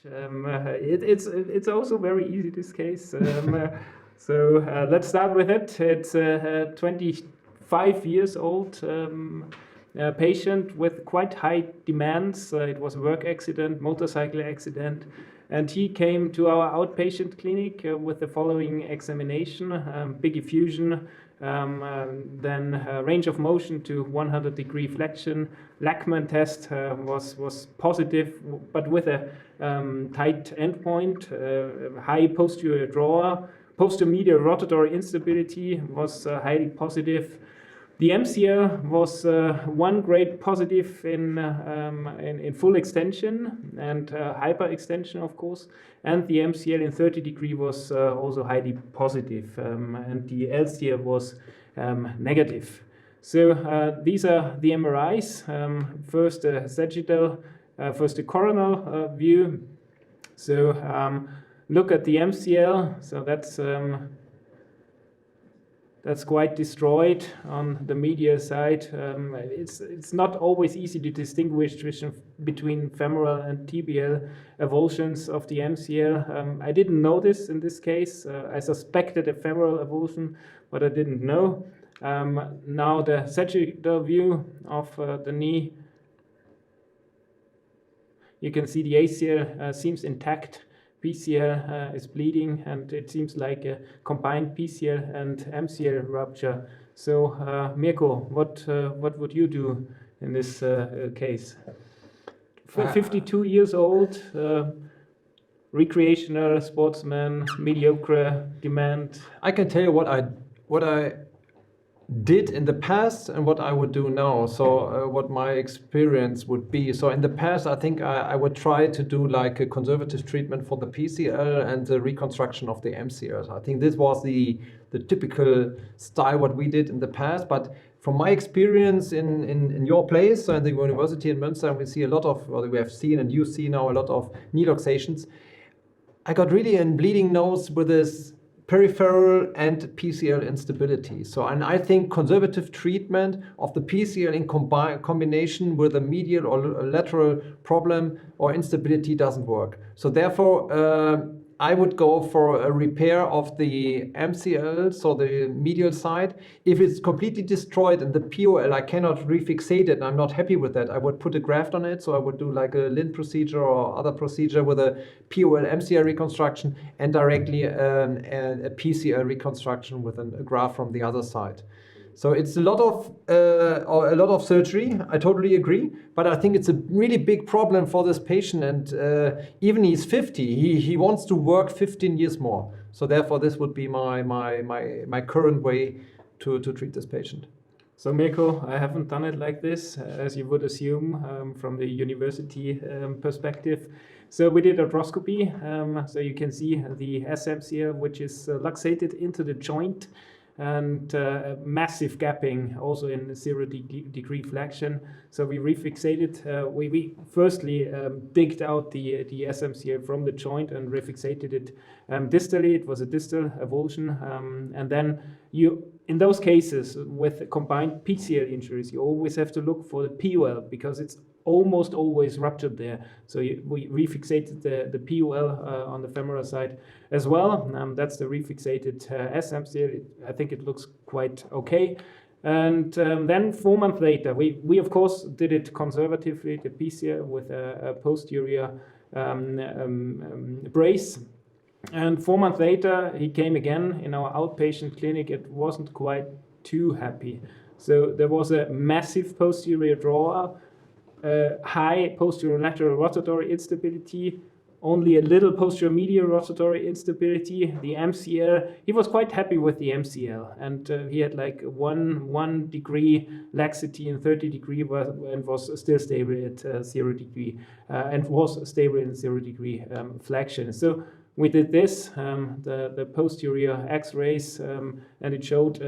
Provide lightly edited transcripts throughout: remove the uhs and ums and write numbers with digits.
It's also very easy, this case. So let's start with it. It's a 25 years old patient with quite high demands. It was a work accident, motorcycle accident, and he came to our outpatient clinic with the following examination: big effusion, then range of motion to 100-degree flexion. Lachman test was positive, but with a tight endpoint. High posterior drawer. Posterior medial rotatory instability was highly positive. The MCL was 1 grade positive in full extension and hyperextension, of course, and the MCL in 30-degree was also highly positive, and the LCL was negative. So these are the MRIs. First sagittal, first the coronal view. So look at the MCL. So that's quite destroyed on the medial side. It's not always easy to distinguish between femoral and tibial avulsions of the MCL. I didn't know this in this case. I suspected a femoral avulsion, but I didn't know. Now the sagittal view of the knee. You can see the ACL seems intact. PCL is bleeding, and it seems like a combined PCL and MCL rupture. So, Mirko, what would you do in this case? 52 years old, recreational sportsman, mediocre demand. I can tell you what I did in the past and what I would do now. So what my experience would be. So in the past, I think I would try to do like a conservative treatment for the PCL and the reconstruction of the MCL. I think this was the typical style what we did in the past. But from my experience in your place, in the university in Münster, we see a lot of, or we have seen and you see now a lot of knee luxations. I got really a bleeding nose with this peripheral and PCL instability. So, and I think conservative treatment of the PCL in combination with a medial or lateral problem or instability doesn't work. So therefore, I would go for a repair of the MCL, so the medial side. If it's completely destroyed and the POL, I cannot refixate it, and I'm not happy with that, I would put a graft on it. So I would do like a Lint procedure or other procedure with a POL MCL reconstruction and directly a PCL reconstruction with a graft from the other side. So it's a lot of surgery. I totally agree, but I think it's a really big problem for this patient. And even he's 50, he wants to work 15 years more. So therefore, this would be my current way to treat this patient. So Mirko, I haven't done it like this, as you would assume from the university perspective. So we did arthroscopy. So you can see the SMCL, which is luxated into the joint, and massive gapping also in 0-degree flexion. So we refixated. We firstly digged out the SMCL from the joint and refixated it distally. It was a distal avulsion, and then in those cases with combined PCL injuries, you always have to look for the POL because it's almost always ruptured there. So we refixated the POL on the femoral side as well. That's the refixated SMCL. I think it looks quite okay. And then 4 months later, we of course did it conservatively, the PCL with a posterior brace. And 4 months later, he came again in our outpatient clinic. It wasn't quite too happy. So there was a massive posterior drawer, high posterior lateral rotatory instability, only a little posterior medial rotatory instability. The MCL, he was quite happy with the MCL, and he had like 1 degree laxity in 30-degree and was still stable at 0-degree and was stable in 0-degree flexion. So we did this, the posterior X-rays, and it showed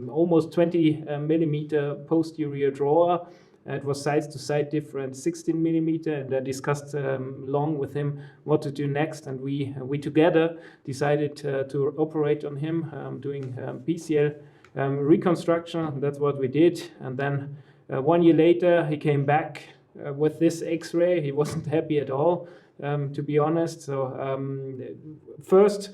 almost 20 millimeter posterior drawer. It was side-to-side different, 16 millimeter, and I discussed long with him what to do next. And we together decided to operate on him, doing PCL reconstruction. That's what we did. And then 1 year later, he came back with this X-ray. He wasn't happy at all. to be honest. So first,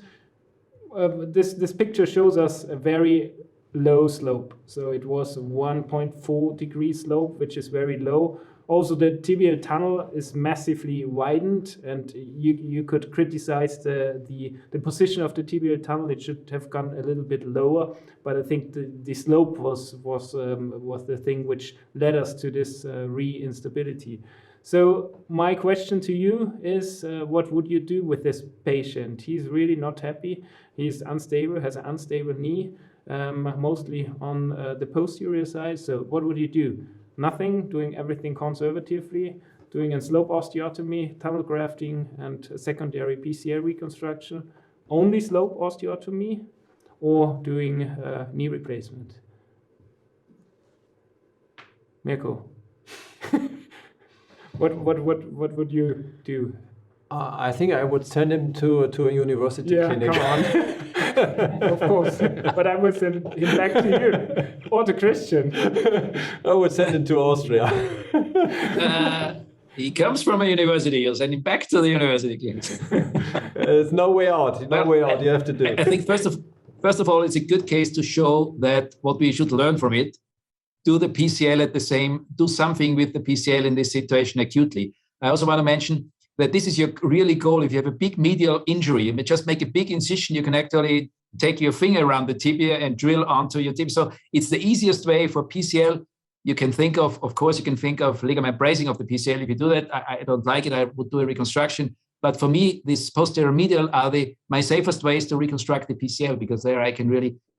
this picture shows us a very low slope. So it was 1.4 degree slope, which is very low. Also, the tibial tunnel is massively widened, and you could criticize the position of the tibial tunnel. It should have gone a little bit lower, but I think the slope was the thing which led us to this re-instability. So my question to you is, what would you do with this patient? He's really not happy. He's unstable, has an unstable knee, mostly on the posterior side. So what would you do? Nothing, doing everything conservatively, doing a slope osteotomy, tunnel grafting, and a secondary PCL reconstruction, only slope osteotomy, or doing knee replacement? Mirko, what would you do? I think I would send him to a university clinic. Come on. Of course, but I would send him back to you or to Christian. I would send him to Austria. He comes from a university. You'll send him back to the university clinic. There's no way out. No way out. You have to do it. I think first of all, it's a good case to show that what we should learn from it. Do the PCL do something with the PCL in this situation acutely. I also want to mention that this is your really goal. If you have a big medial injury, you may just make a big incision. You can actually take your finger around the tibia and drill onto your tibia. So it's the easiest way for PCL. You can think of course, you can think of ligament bracing of the PCL. If you do that, I don't like it. I would do a reconstruction. But for me, this posterior medial are my safest ways to reconstruct the PCL, because there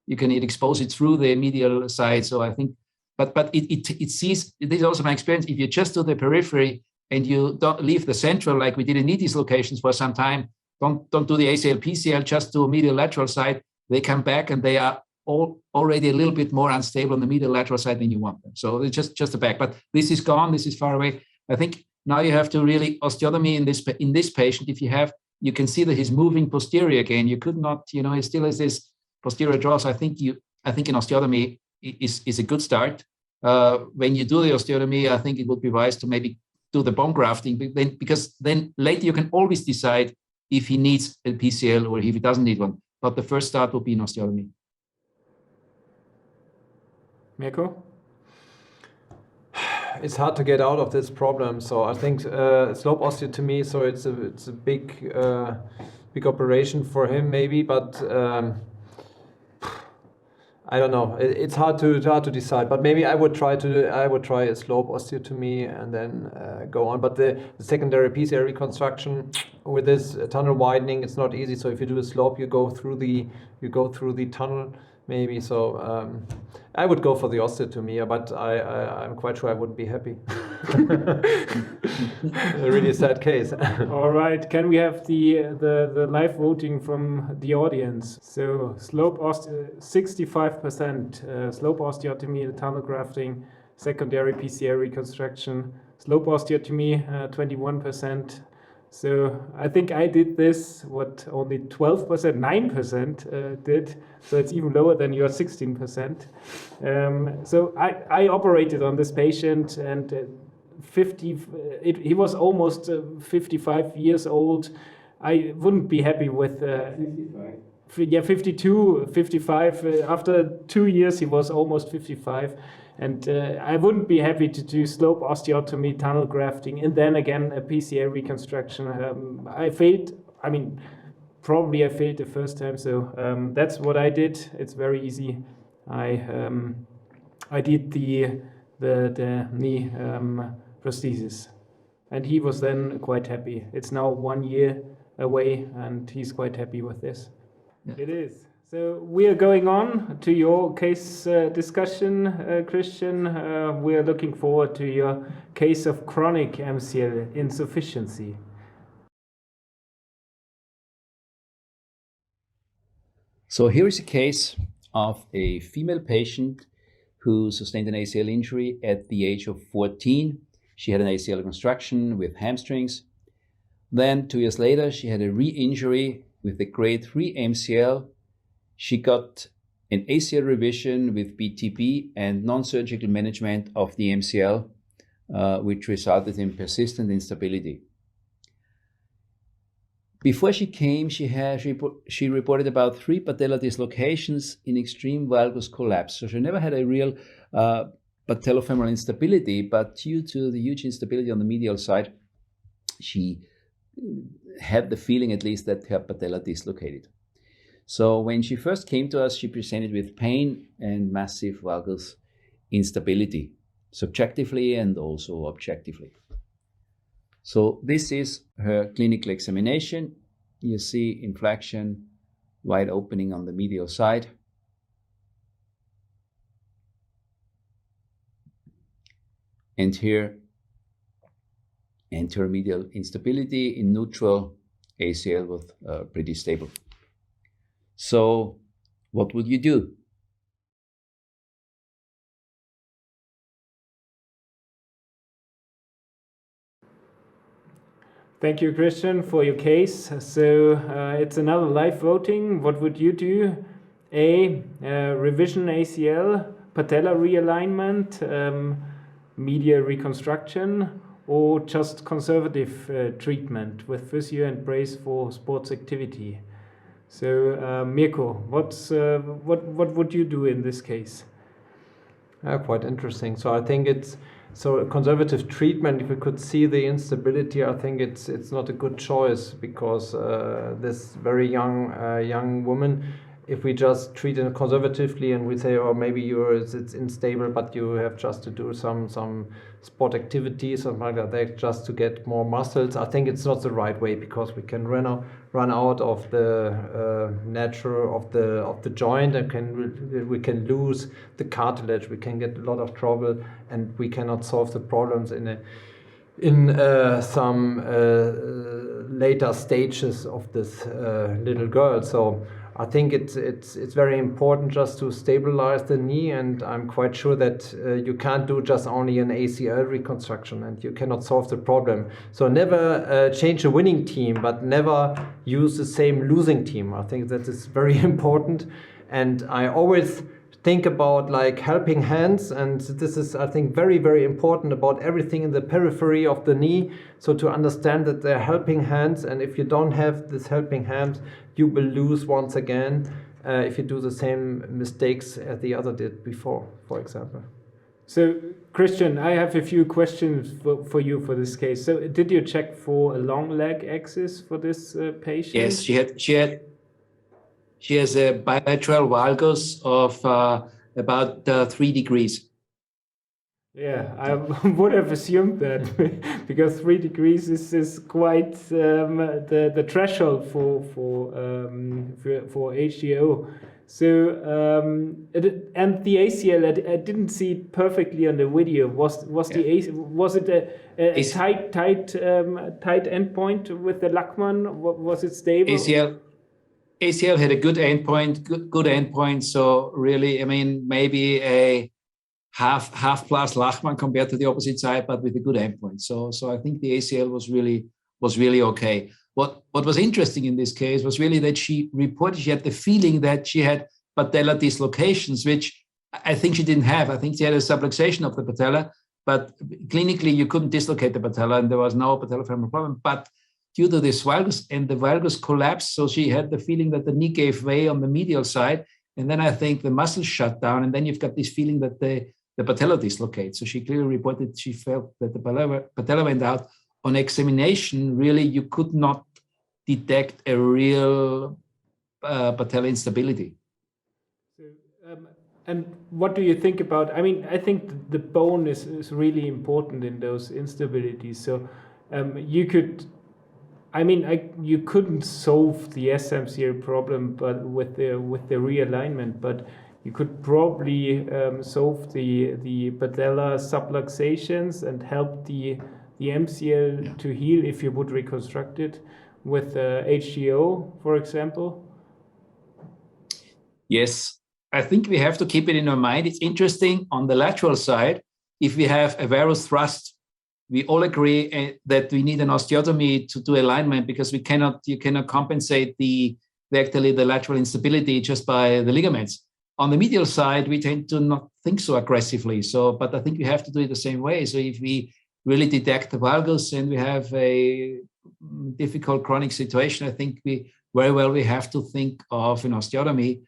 you can expose it through the medial side. So I think, but it sees, this is also my experience. If you just do the periphery, and you don't leave the central, like we did in knee dislocations for some time, don't do the ACL, PCL, just do medial lateral side. They come back and they are already a little bit more unstable on the medial lateral side than you want them. So it's just the back. But this is gone. This is far away. I think now you have to really osteotomy in this patient. If you can see that he's moving posterior again. You could not, he still has this posterior draw. So I think an osteotomy is a good start. When you do the osteotomy, I think it would be wise to maybe do the bone grafting, because then later you can always decide if he needs a PCL or if he doesn't need one. But the first start will be an osteotomy. Mirko? It's hard to get out of this problem. So I think slope osteotomy. So it's a big operation for him maybe, but I don't know. It's hard to decide, but maybe I would try a slope osteotomy and then go on. But the secondary PCL reconstruction with this tunnel widening, it's not easy. So if you do a slope, you go through the tunnel maybe. So I would go for the osteotomy, but I'm quite sure I wouldn't be happy. A really sad case. All right, can we have the live voting from the audience? So 65% slope osteotomy, tunnel grafting, secondary PCL reconstruction. Slope osteotomy 21%. So I think I did this, what only 12%, 9% did. So it's even lower than your 16%. So I operated on this patient, and he was almost 55 years old. I wouldn't be happy with 52, 55. After 2 years, he was almost 55. And I wouldn't be happy to do slope osteotomy, tunnel grafting, and then again a PCL reconstruction. I failed. I mean, probably I failed the first time. So that's what I did. It's very easy. I did the knee prosthesis, and he was then quite happy. It's now 1 year away, and he's quite happy with this. Yeah. It is. So we are going on to your case discussion, Christian. We are looking forward to your case of chronic MCL insufficiency. So here is a case of a female patient who sustained an ACL injury at the age of 14. She had an ACL reconstruction with hamstrings. Then 2 years later, she had a re-injury with a grade 3 MCL. She got an ACL revision with BTP and non-surgical management of the MCL, which resulted in persistent instability. before she came, she reported about 3 patellar dislocations in extreme valgus collapse. So she never had a real patellofemoral instability, but due to the huge instability on the medial side, she had the feeling at least that her patella dislocated. So when she first came to us, she presented with pain and massive valgus instability, subjectively and also objectively. So this is her clinical examination. You see inflection, wide opening on the medial side. And here, anteromedial instability in neutral, ACL was pretty stable. So what would you do? Thank you, Christian, for your case. So it's another live voting. What would you do? A, revision ACL, patella realignment, medial reconstruction, or just conservative treatment with physio and brace for sports activity. So Mirko, what would you do in this case? Quite interesting. So I think it's a conservative treatment. If we could see the instability, I think it's not a good choice, because this very young woman, if we just treat it conservatively and we say, oh, maybe it's unstable, but you have just to do some sport activity, something like that, just to get more muscles, I think it's not the right way, because we can run out of the natural of the joint, and we can lose the cartilage, we can get a lot of trouble, and we cannot solve the problems in some later stages of this little girl. So I think it's very important just to stabilize the knee, and I'm quite sure that you can't do just only an ACL reconstruction, and you cannot solve the problem. So never change a winning team, but never use the same losing team. I think that is very important, and I always think about like helping hands, and this is, I think, very, very important about everything in the periphery of the knee. So to understand that they're helping hands, and if you don't have this helping hands, you will lose once again if you do the same mistakes as the other did before, for example. So Christian, I have a few questions for you for this case. So did you check for a long leg axis for this patient? Yes, she has a bilateral valgus of about 3 degrees. Yeah, I would have assumed that because 3 degrees is quite the threshold for HGO. So and the ACL, I didn't see it perfectly on the video. Was it a tight endpoint with the Lachman? Was it stable? ACL had a good endpoint. So really, I mean, maybe a half plus Lachman compared to the opposite side, but with a good endpoint. So I think the ACL was really okay. What was interesting in this case was really that she reported she had the feeling that she had patella dislocations, which I think she didn't have. I think she had a subluxation of the patella, but clinically you couldn't dislocate the patella, and there was no patellofemoral problem. But due to this valgus and the valgus collapse, so she had the feeling that the knee gave way on the medial side, and then I think the muscles shut down, and then you've got this feeling that the patella dislocates. So she clearly reported she felt that the patella went out. On examination, really, you could not detect a real patella instability. So, and what do you think about? I mean, I think the bone is really important in those instabilities. So you could. I mean, you couldn't solve the SMCL problem, but with the realignment, but you could probably solve the patella subluxations and help the MCL to heal if you would reconstruct it with HGO, for example. Yes, I think we have to keep it in our mind. It's interesting on the lateral side, if we have a varus thrust, we all agree that we need an osteotomy to do alignment, because you cannot compensate the lateral instability just by the ligaments. On the medial side, we tend to not think so aggressively. But I think we have to do it the same way. So if we really detect the valgus and we have a difficult chronic situation, I think we have to think of in osteotomy,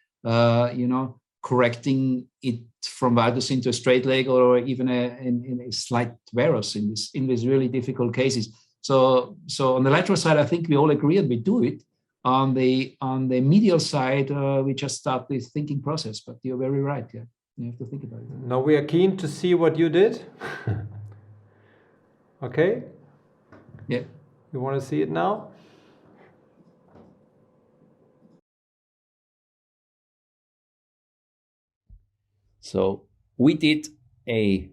correcting it from valgus into a straight leg, or even in a slight varus in these really difficult cases. So on the lateral side, I think we all agree and we do it. On the medial side, we just start this thinking process. But you're very right. Yeah, you have to think about it. Now we are keen to see what you did. Okay. Yeah. You want to see it now? So we did an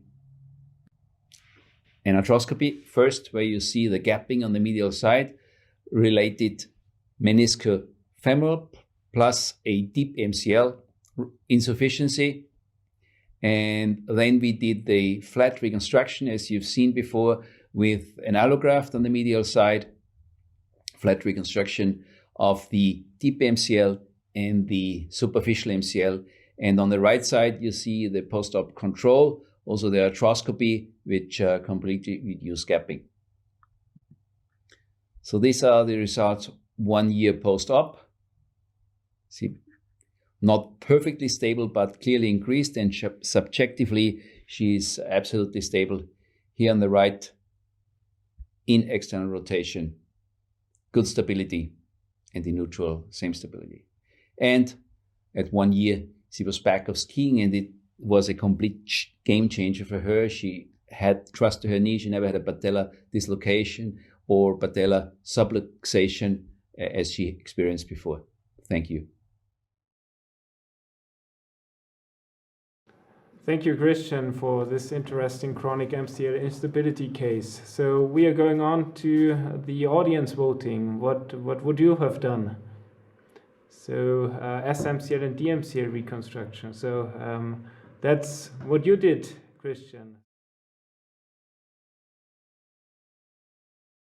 arthroscopy first, where you see the gapping on the medial side, related meniscofemoral plus a deep MCL insufficiency. And then we did the flat reconstruction, as you've seen before, with an allograft on the medial side, flat reconstruction of the deep MCL and the superficial MCL. And on the right side, you see the post-op control, also the arthroscopy, which completely reduced gapping. So these are the results 1 year post-op. See, not perfectly stable, but clearly increased, and subjectively, she's absolutely stable. Here on the right, in external rotation, good stability, and in neutral, same stability. And at 1 year, she was back of skiing, and it was a complete game changer for her. She had trust to her knee. She never had a patella dislocation or patella subluxation as she experienced before. Thank you. Thank you, Christian, for this interesting chronic MCL instability case. So we are going on to the audience voting. What would you have done? So SMCL and DMCL reconstruction. So that's what you did, Christian.